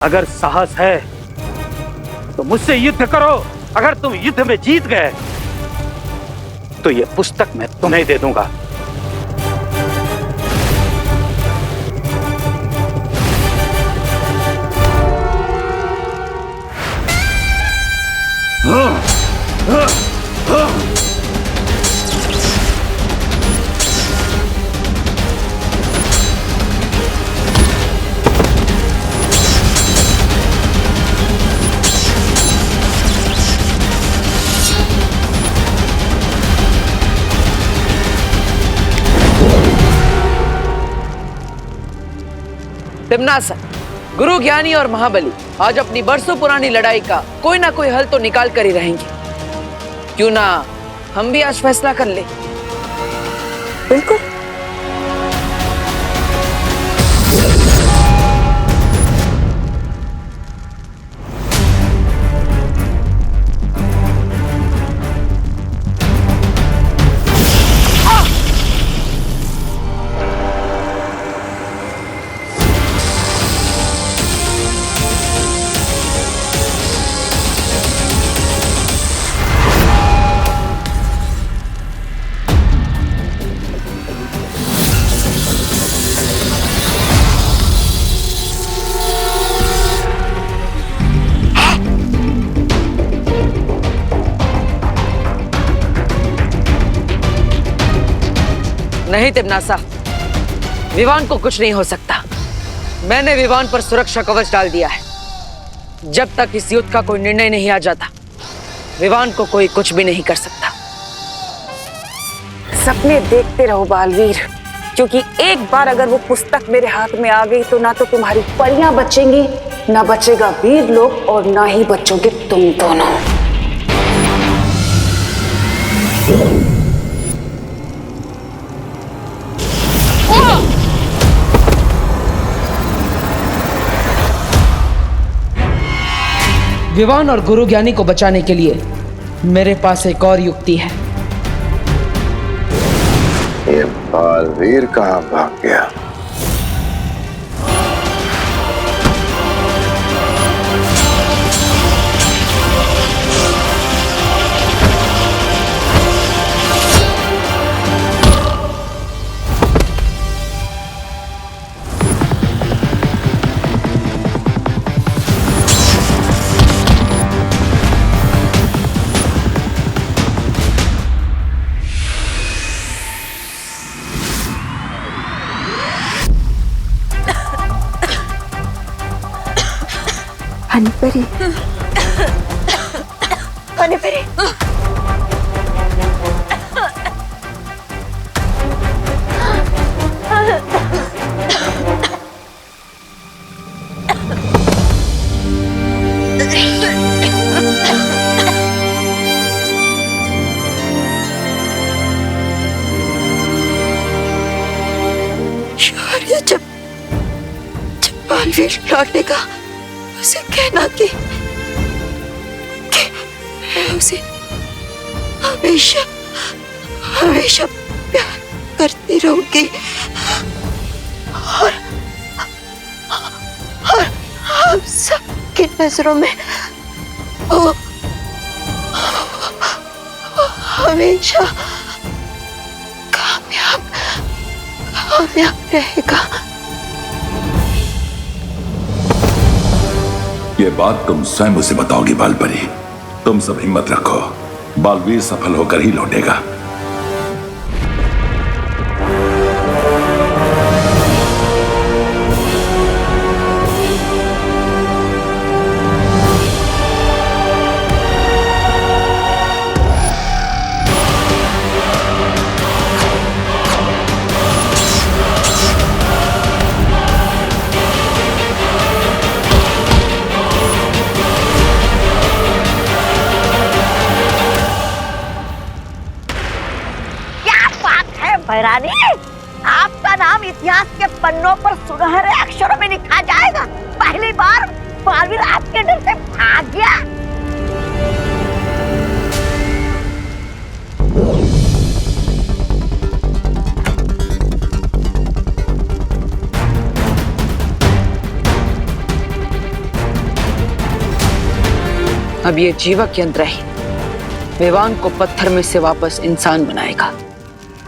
अगर साहस है तो मुझसे युद्ध करो। अगर तुम युद्ध में जीत गए तो यह पुस्तक मैं तुम्हें दे दूंगा। तिम्नासन, गुरु ज्ञानी और महाबली आज अपनी बरसों पुरानी लड़ाई का कोई ना कोई हल तो निकाल कर ही रहेंगे। क्यों ना हम भी आज फैसला कर ले। बिल्कुल। नहीं तिम्नासा, विवान को कुछ नहीं हो सकता। मैंने विवान पर सुरक्षा कवच डाल दिया है। जब तक इस युद्ध का कोई निर्णय नहीं आ जाता, विवान को कोई कुछ भी नहीं कर सकता। सपने देखते रहो बालवीर, क्योंकि एक बार अगर वो पुस्तक मेरे हाथ में आ गई तो ना तो तुम्हारी परियां बचेंगी, ना बचेगा वीर लोग, और ना ही बचोगे तुम दोनों। विवान और गुरु ज्ञानी को बचाने के लिए मेरे पास एक और युक्ति है। ये बालवीर कहाँ भाग गया? हनीपरी, हनीपरी। शौर्य, जब बालवीर लौटेगा उसे कहना कि मैं उसे हमेशा हमेशा प्यार करती रहूंगी, और हम सबकी नजरों में वो हमेशा कामयाब रहेगा। ये बात तुम स्वयं उसे बताओगी बालपरी। तुम सब हिम्मत रखो, बालवीर सफल होकर ही लौटेगा। भैरानी, आपका नाम इतिहास के पन्नों पर सुनहरे अक्षरों में लिखा जाएगा। पहली बार बालवीर आपके डर से भाग गया। अब ये जीवक यंत्र ही विवान को पत्थर में से वापस इंसान बनाएगा।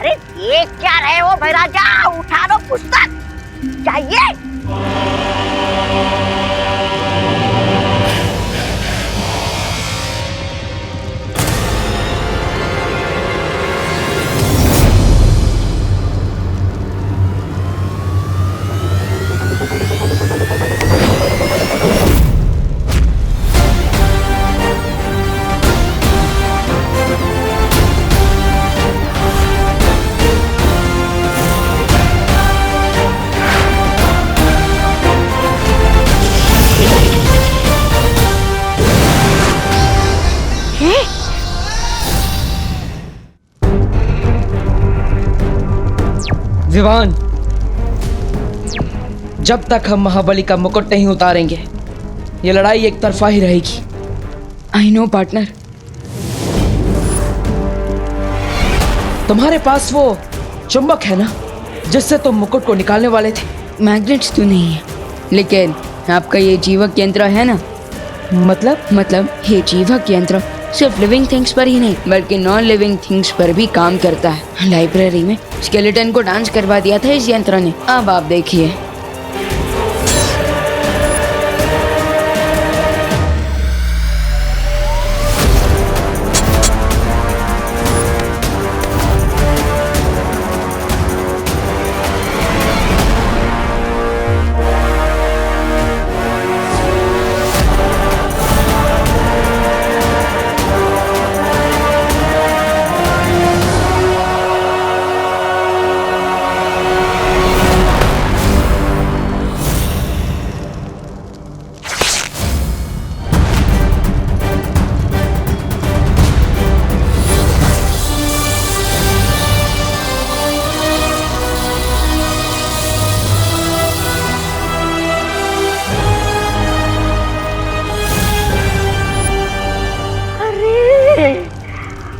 अरे ये क्या रहे हो भाई राजा, उठा लो पुस्तक, चाहिए। विवान, जब तक हम महाबली का मुकुट नहीं उतारेंगे ये लड़ाई एक तरफा ही रहेगी। I know partner. तुम्हारे पास वो चुंबक है ना जिससे तुम मुकुट को निकालने वाले थे? मैग्नेट्स तो नहीं है, लेकिन आपका ये जीवक यंत्र है ना। मतलब ये जीवक यंत्र सिर्फ लिविंग थिंग्स पर ही नहीं बल्कि नॉन लिविंग थिंग्स पर भी काम करता है। लाइब्रेरी में स्केलेटन को डांस करवा दिया था इस यंत्र ने। अब आप देखिए।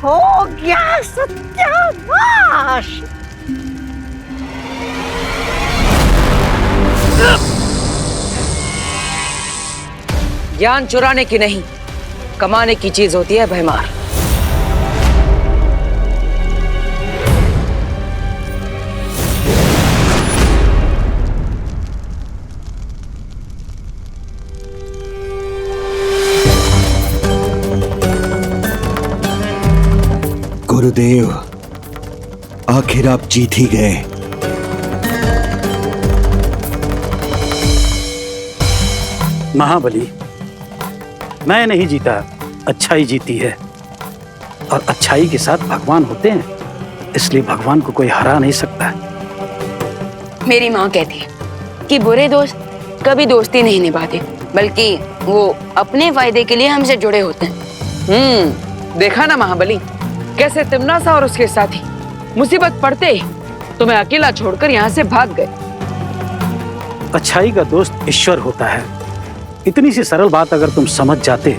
हो गया सत्यानाश। ज्ञान चुराने की नहीं, कमाने की चीज होती है भयमार। गुरुदेव, आखिर आप जीत ही गए। महाबली, मैं नहीं जीता, अच्छाई जीती है। और अच्छाई के साथ भगवान होते हैं, इसलिए भगवान को कोई हरा नहीं सकता। मेरी माँ कहती है कि बुरे दोस्त कभी दोस्ती नहीं निभाते बल्कि वो अपने फायदे के लिए हमसे जुड़े होते हैं। देखा ना महाबली, कैसे तिमनासा और उसके साथी मुसीबत पड़ते ही तुम्हें अकेला छोड़कर यहाँ से भाग गए। अच्छाई का दोस्त ईश्वर होता है। इतनी सी सरल बात अगर तुम समझ जाते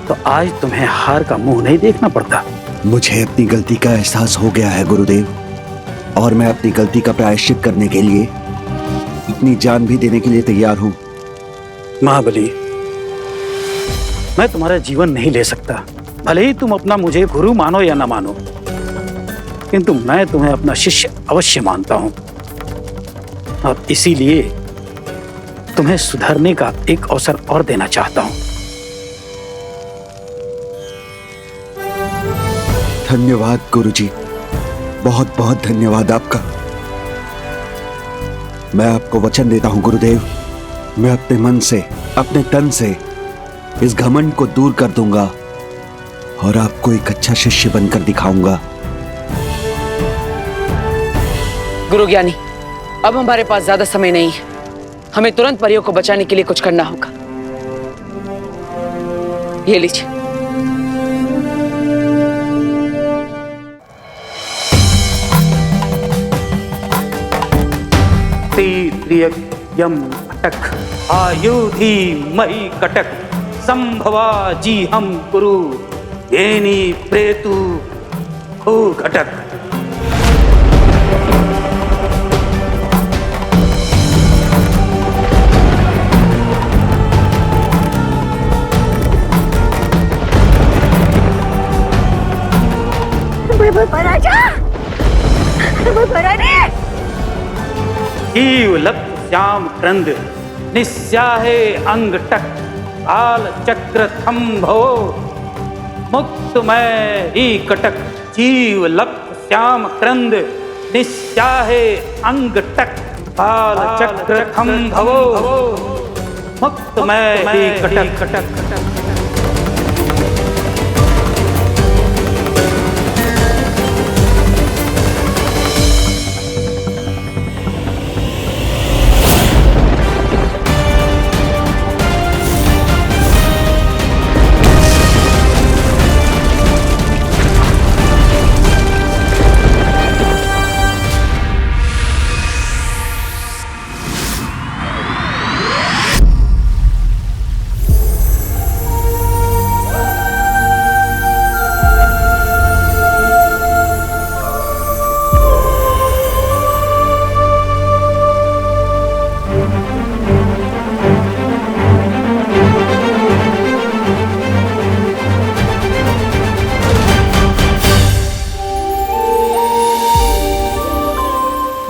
तो आज तुम्हें हार का मुंह नहीं देखना पड़ता। मुझे अपनी गलती का एहसास हो गया है गुरुदेव, और मैं अपनी गलती का प्रायश्चित करने के लिए अपनी जान भी देने के लिए तैयार हूं। महाबली, मैं तुम्हारा जीवन नहीं ले सकता, भले ही तुम अपना मुझे गुरु मानो या ना मानो, किंतु मैं तुम्हें अपना शिष्य अवश्य मानता हूं। और इसीलिए तुम्हें सुधरने का एक अवसर और देना चाहता हूं। धन्यवाद गुरुजी, बहुत बहुत धन्यवाद आपका। मैं आपको वचन देता हूं गुरुदेव, मैं अपने मन से, अपने तन से इस घमंड को दूर कर दूंगा और आपको एक अच्छा शिष्य बनकर दिखाऊंगा। गुरु ज्ञानी, अब हमारे पास ज्यादा समय नहीं है, हमें तुरंत परियों को बचाने के लिए कुछ करना होगा। ये लीजिए। तीर्यक यम अटक आयुधि मही कटक संभवा जी हम कुरु येनी प्रेतु हो घटक। महाराजा महारानी जीव लप्त श्याम क्रंद निस्याहे अंग टक आल चक्र थम्भो मुक्तमय ही कटक। जीव लप्त श्याम क्रंद निस्याहे अंग टक आल चक्र थम्भो मुक्तमय ही कटक।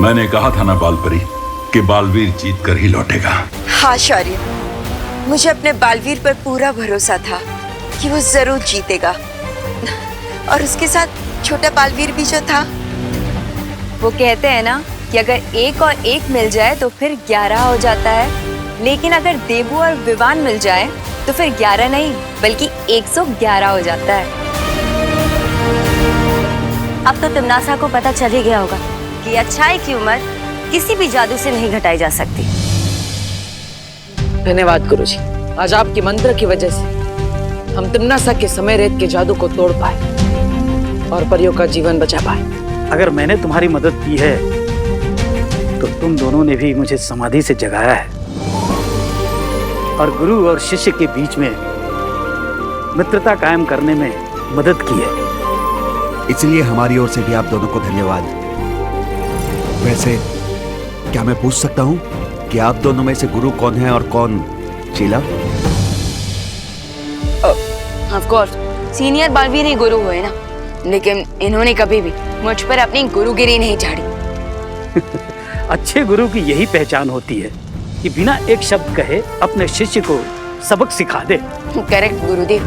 मैंने कहा था ना बालपरी कि बालवीर जीत कर ही लौटेगा। हाँ शौर्य, मुझे अपने बालवीर पर पूरा भरोसा था कि वो जरूर जीतेगा। और उसके साथ छोटा बालवीर भी जो था। वो कहते हैं ना कि अगर 1 और 1 मिल जाए तो फिर 11 हो जाता है, लेकिन अगर देवू और विवान मिल जाए तो फिर 11 नहीं बल्कि 111 हो जाता है। अब तो तिमनासा को पता चल ही गया होगा कि अच्छाई की उम्र किसी भी जादू से नहीं घटाई जा सकती। धन्यवाद गुरुजी, आज आपके मंत्र की वजह से हम तिमनासा के समय रेत के जादू को तोड़ पाए और परियों का जीवन बचा पाए। अगर मैंने तुम्हारी मदद की है तो तुम दोनों ने भी मुझे समाधि से जगाया है और गुरु और शिष्य के बीच में मित्रता कायम करने में मदद की है। इसलिए हमारी ओर से भी आप दोनों को धन्यवाद। वैसे क्या मैं पूछ सकता हूँ कि आप दोनों में से गुरु कौन है और कौन Sheela? Of course senior Baalveer ही गुरु हुए ना, लेकिन इन्होंने कभी भी मुझ पर अपनी गुरुगिरी नहीं झाड़ी। अच्छे गुरु की यही पहचान होती है कि बिना एक शब्द कहे अपने शिष्य को सबक सिखा दे। करेक्ट गुरुदेव,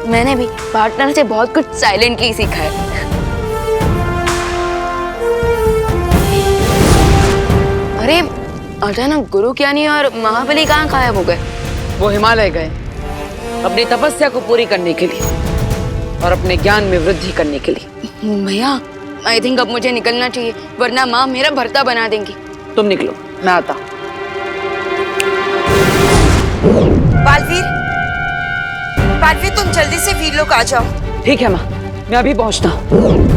मैंने भी पार्टनर से बहुत कुछ साइलेंटली सीखा है। अरे अचानक गुरु ज्ञानी और महाबली कहाँ गायब हो गए? वो हिमालय गए अपनी तपस्या को पूरी करने के लिए और अपने ज्ञान में वृद्धि करने के लिए। भैया आई थिंक अब मुझे निकलना चाहिए, वरना माँ मेरा भरता बना देंगी। तुम निकलो, मैं आता हूँ। बालवीर, बालवीर तुम जल्दी से वीर लोग आ जाओ। ठीक है माँ, मैं अभी पहुँचता हूँ।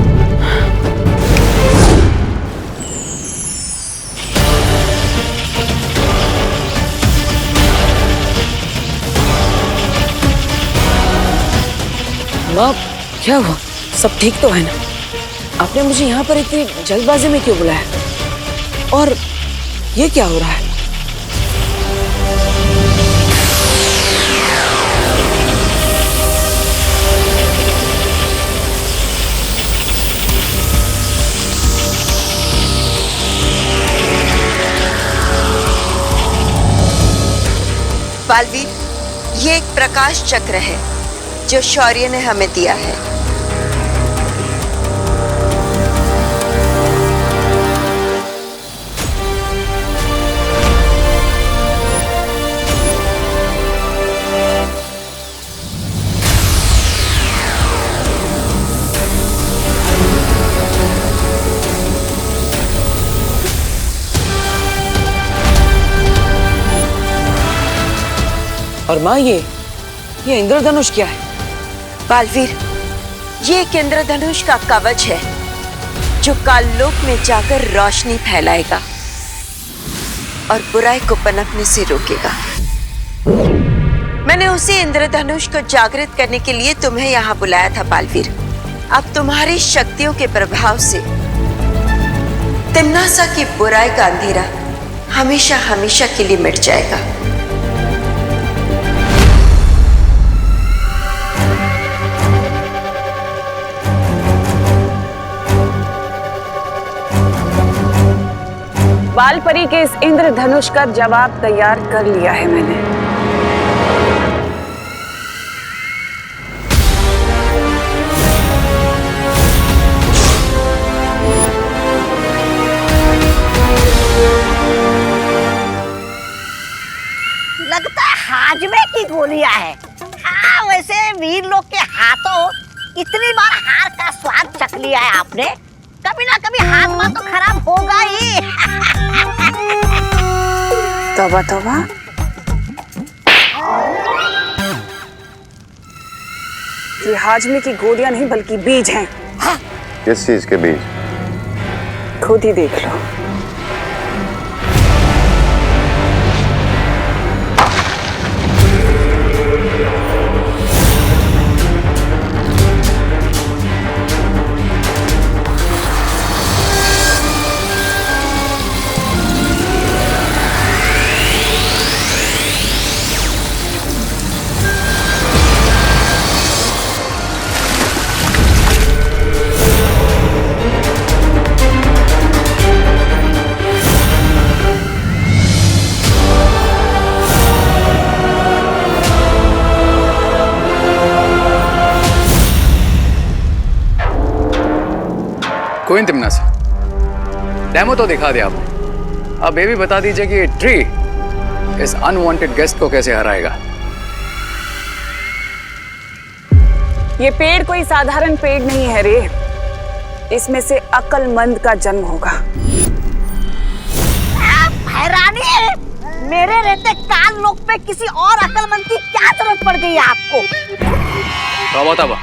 माँ क्या हुआ? सब ठीक तो है ना? आपने मुझे यहाँ पर इतनी जल्दबाजी में क्यों बुलाया? और ये क्या हो रहा है? बालवीर, ये एक प्रकाश चक्र है जो शौर्य ने हमें दिया है। और माँ ये इंद्रधनुष क्या है? बालवीर, ये एक इंद्रधनुष का कवच है जो काललोक में जाकर रोशनी फैलाएगा और बुराई को पनपने से रोकेगा। मैंने उसी इंद्रधनुष को जागृत करने के लिए तुम्हें यहाँ बुलाया था बालवीर। अब तुम्हारी शक्तियों के प्रभाव से तिमनासा की बुराई का अंधेरा हमेशा हमेशा के लिए मिट जाएगा। बाल परी के इस इंद्रधनुष का जवाब तैयार कर लिया है मैंने। लगता है हाजमे की गोलियां है। हाँ, वैसे वीर लोग के हाथों इतनी बार हार का स्वाद चख लिया है आपने, कभी ना कभी हाजमा तो खराब होगा ही। तौबा तौबा। ये हाजमे की गोलियां नहीं बल्कि बीज हैं। किस चीज के बीज? खुद ही देख लो। कोई तिमना से डेमो तो दिखा दिया आपने, अब ये भी बता दीजिए कि ट्री इस अनवांटेड गेस्ट को कैसे हराएगा। ये पेड़ कोई साधारण पेड़ नहीं है रे, इसमें से अक्लमंद का जन्म होगा। हैरानी है, मेरे रहते काल लोक पे किसी और अक्लमंद की क्या जरूरत पड़ गई है आपको? तौबा तौबा।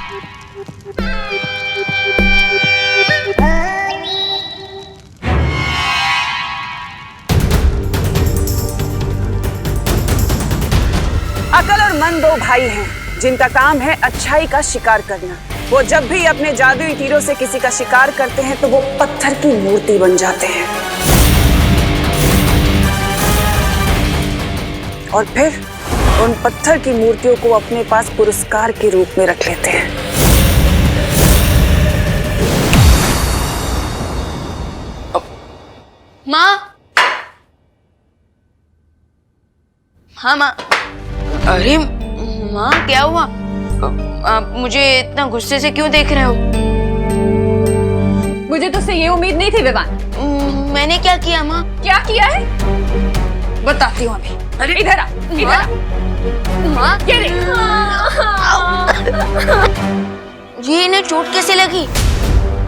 अकल और मन दो भाई हैं जिनका काम है अच्छाई का शिकार करना। वो जब भी अपने जादुई तीरों से किसी का शिकार करते हैं तो वो पत्थर की मूर्ति बन जाते हैं और फिर उन पत्थर की मूर्तियों को अपने पास पुरस्कार के रूप में रख लेते हैं। माँ, हाँ माँ। अरे माँ, क्या हुआ? आप मुझे इतना गुस्से से क्यों देख रहे हो? मुझे तुझसे ये उम्मीद नहीं थी विवान। मैंने क्या किया माँ? क्या किया है बताती हूँ अभी। अरे इधर आ, इधर आ। माँ, ये ले। ये इन्हें चोट कैसे लगी?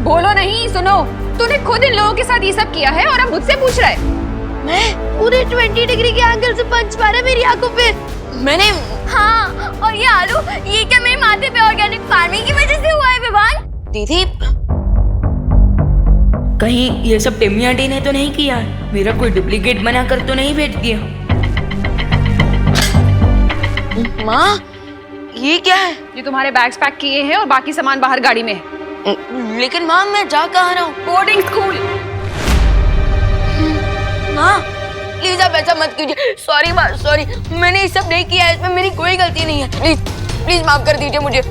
बोलो नहीं, सुनो। तूने खुद इन लोगों के साथ ये सब किया है और अब मुझसे पूछ रहा है? मैं पूरे 20 डिग्री के एंगल से पंच मारा मेरी आंखों पे। मैंने हाँ, और ये आलू, ये क्या मेरे माथे पे ऑर्गेनिक फार्मिंग की वजह से हुआ है विवान? दीदी, कहीं ये सब टिम्मी आंटी ने तो नहीं किया? मेरा कोई डुप्लीकेट बनाकर तो नहीं भेज दिया? माँ, ये क्या है? ये तुम्हारे बैग्स पैक किए हैं और बाकी सामान बाहर गाड़ी में है। लेकिन माँ, मैं जा कहाँ रहा हूँ? Boarding school. माँ, प्लीज आप ऐसा मत कीजिए। सॉरी माँ, सॉरी। मैंने ये सब नहीं किया है, इसमें मेरी कोई गलती नहीं है। प्लीज प्लीज माफ कर दीजिए मुझे।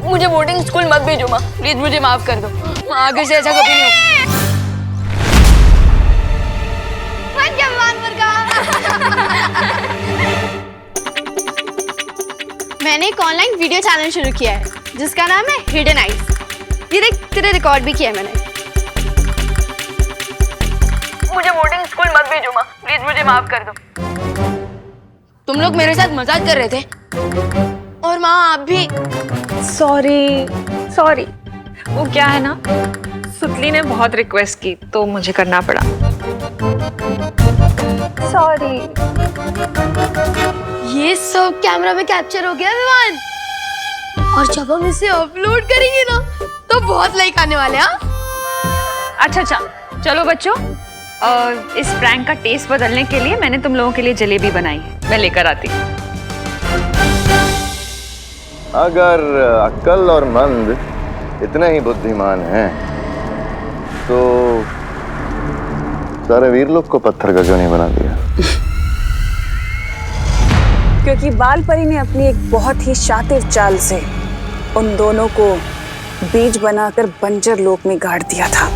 मुझे बोर्डिंग स्कूल मत भेजो माँ, प्लीज मुझे माफ कर दो। माँ, आगे से ऐसा कभी नहीं हो। मैंने एक ऑनलाइन वीडियो चैनल शुरू किया है जिसका नाम है हिडन आइज। ये देख, तेरे रिकॉर्ड भी किया है मैंने। मुझे बोर्डिंग स्कूल मत भेजो माँ, प्लीज मुझे माफ कर दो। तुम लोग मेरे साथ मजाक कर रहे थे और माँ आप भी। सॉरी सॉरी, वो क्या है ना, सुतली ने बहुत रिक्वेस्ट की तो मुझे करना पड़ा। सॉरी। ये सब कैमरा में कैप्चर हो गया विवान, और जब हम इसे अपलोड करेंगे ना तो बहुत लाइक आने वाले हैं। अच्छा अच्छा, चलो बच्चों, इस प्रैंक का टेस्ट बदलने के लिए मैंने तुम लोगों के लिए जलेबी बनाई है, मैं लेकर आती हूँ। अगर अक्ल और मंद इतने ही बुद्धिमान हैं तो सारे वीर लोग को पत्थर का क्यों नहीं बना दिया? क्योंकि बाल परी ने अपनी एक बहुत ही शातिर चाल से उन दोनों को बीज बनाकर बंजर लोक में गाड़ दिया था।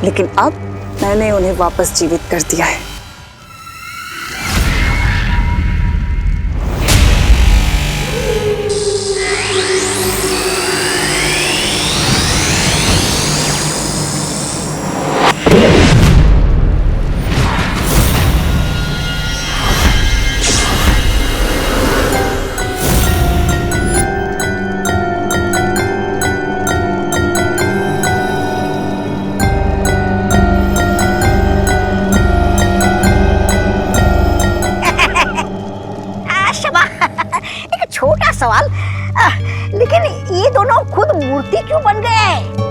लेकिन अब मैंने उन्हें वापस जीवित कर दिया है। एक छोटा सवाल, लेकिन ये दोनों खुद मूर्ति क्यों बन गए हैं?